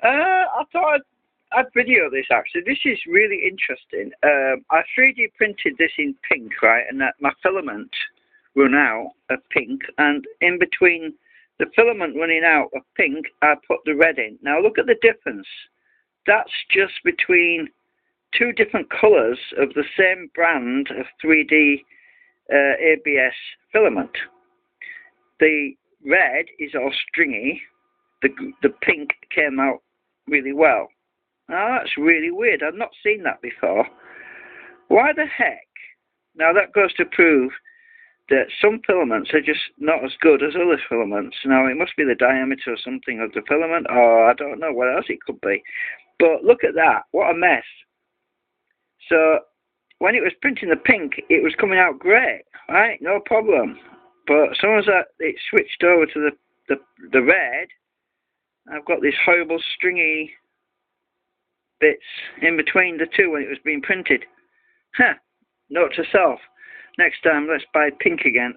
I thought I'd video this actually. This is really interesting. I 3D printed this in pink, right? And that my filament run out of pink, and in between the filament running out of pink, I put the red in. Now look at the difference. That's just between two different colours of the same brand of 3D ABS filament. The red is all stringy. The pink came out really well. Now that's really weird. I've not seen that before. Why the heck? Now that goes to prove that some filaments are just not as good as other filaments. Now it must be the diameter or something of the filament, or I don't know what else it could be. But look at that. What a mess. So when it was printing the pink, it was coming out great, right? No problem. But as soon as it switched over to the red, I've got this horrible stringy bits in between the two when it was being printed. Huh. Note to self. Next time, let's buy pink again.